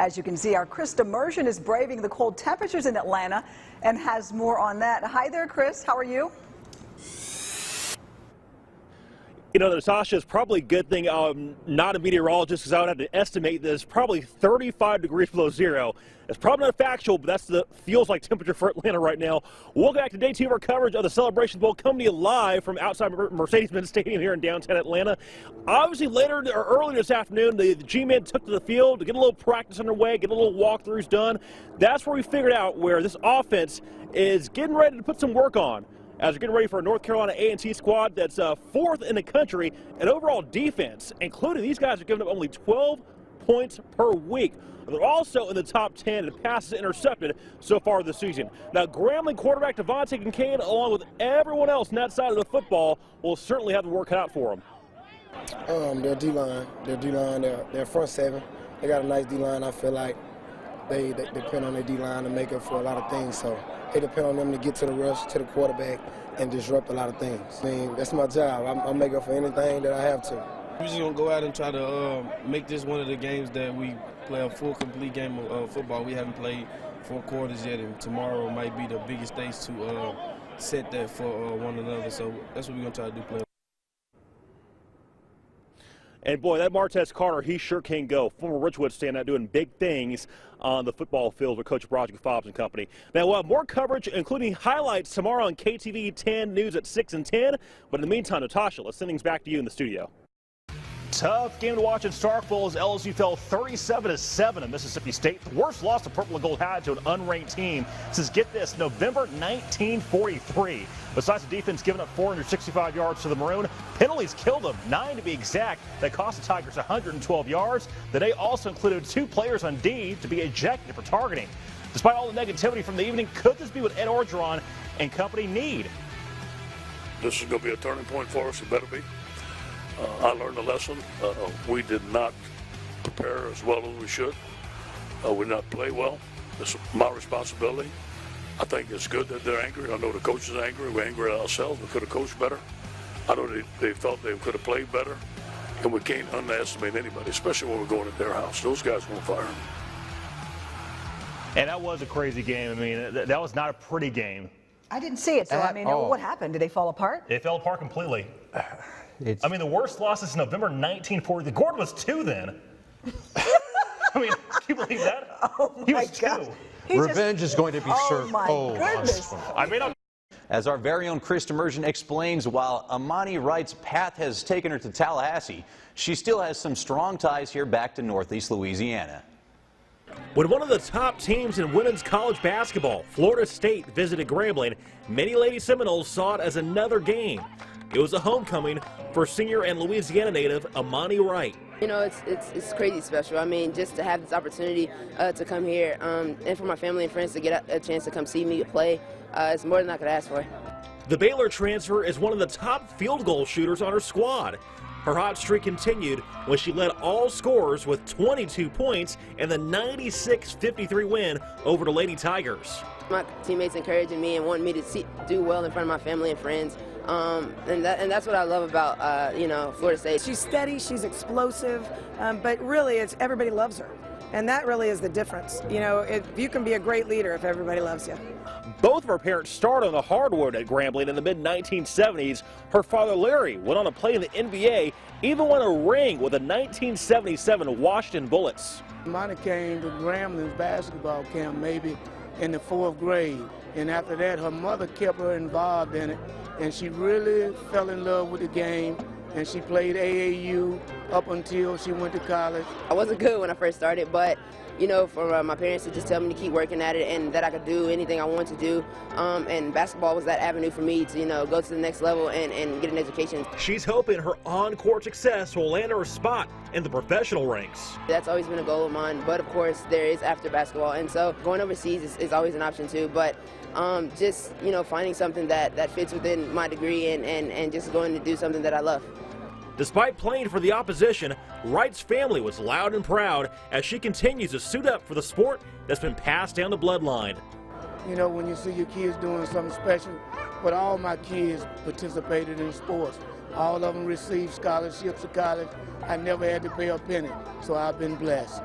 As you can see, our Chris Immersion is braving the cold temperatures in Atlanta and has more on that. Hi there, Chris. How are you? You know, Natasha, it's probably a good thing I'm not a meteorologist, because I would have to estimate this probably 35 degrees below zero. It's probably not factual, but that's the feels like temperature for Atlanta right now. We'll get back to day 2 of our coverage of the Celebration Bowl, coming to you live from outside Mercedes-Benz Stadium here in downtown Atlanta. Obviously, earlier this afternoon, the G-men took to the field to get a little practice underway, get a little walkthroughs done. That's where we figured out where this offense is getting ready to put some work on, as we're getting ready for a North Carolina A&T squad that's 4th in the country in overall defense, including these guys are giving up only 12 points per week. They're also in the top 10 in passes intercepted so far this season. Now, Grambling quarterback Devontae Kincaid, along with everyone else on that side of the football, will certainly have the work cut out for them. Their D-line, their front seven, they got a nice D-line. I feel like they depend on their D-line to make up for a lot of things. So they depend on them to get to the rush, to the quarterback, and disrupt a lot of things. I mean, that's my job. I'm make up for anything that I have to. We're just going to go out and try to make this one of the games that we play a full, complete game of football. We haven't played 4 quarters yet, and tomorrow might be the biggest stage to set that for one another. So that's what we're going to try to do, play. And boy, that Martez Carter, he sure can go. Former Richwood standout doing big things on the football field with Coach Broderick Fobbs and company. Now we'll have more coverage, including highlights tomorrow on KTVE 10 News at 6 and 10. But in the meantime, Natasha, let's send things back to you in the studio. Tough game to watch in Starkville as LSU fell 37-7 at Mississippi State. The worst loss the Purple and Gold had to an unranked team since, get this, November 1943. Besides the defense giving up 465 yards to the Maroon, penalties killed them, 9 to be exact, that cost the Tigers 112 yards. The day also included 2 players on D to be ejected for targeting. Despite all the negativity from the evening, could this be what Ed Orgeron and company need? This is going to be a turning point for us. It better be. I learned a lesson. We did not prepare as well as we should. We did not play well. It's my responsibility. I think it's good that they're angry. I know the coach is angry. We're angry at ourselves. We could have coached better. I know they felt they could have played better. And we can't underestimate anybody, especially when we're going to their house. Those guys won't fire them. And that was a crazy game. I mean, that was not a pretty game. I didn't see it, so I mean, what happened? Did they fall apart? It fell apart completely. I mean, the worst loss is November 1940. The Gordon was 2 then. I mean, can you believe that? Oh he my was God. 2. Revenge is going to be served. Oh my goodness. I may not. As our very own Chris Immersion explains, while Amani Wright's path has taken her to Tallahassee, she still has some strong ties here back to Northeast Louisiana. When one of the top teams in women's college basketball, Florida State, visited Grambling, many Lady Seminoles saw it as another game. It was a homecoming for senior and Louisiana native Amani Wright. You know, it's crazy special. I mean, just to have this opportunity to come here and for my family and friends to get a chance to come see me play, it's more than I could ask for. The Baylor transfer is one of the top field goal shooters on her squad. Her hot streak continued when she led all scorers with 22 points in the 96-53 win over the Lady Tigers. My teammates encouraging me and wanting me to do well in front of my family and friends. And that's what I love about, you know, Florida State. She's steady, she's explosive, but really everybody loves her. And that really is the difference. You know, you can be a great leader if everybody loves you. Both of her parents started on the hardwood at Grambling in the mid-1970s. Her father, Larry, went on to play in the NBA, even won a ring with the 1977 Washington Bullets. Amani came to Grambling's basketball camp maybe in the 4th grade. And after that, her mother kept her involved in it. And she really fell in love with the game. And she played AAU up until she went to college. I wasn't good when I first started, but you know, for my parents to just tell me to keep working at it and that I could do anything I wanted to do. And basketball was that avenue for me to, you know, go to the next level and get an education. She's hoping her on-court success will land her a spot in the professional ranks. That's always been a goal of mine, but of course there is after basketball, and so going overseas is always an option too. But just, you know, finding something that fits within my degree and just going to do something that I love. Despite playing for the opposition, Wright's family was loud and proud as she continues to suit up for the sport that's been passed down the bloodline. You know, when you see your kids doing something special, but all my kids participated in sports. All of them received scholarships to college. I never had to pay a penny, so I've been blessed.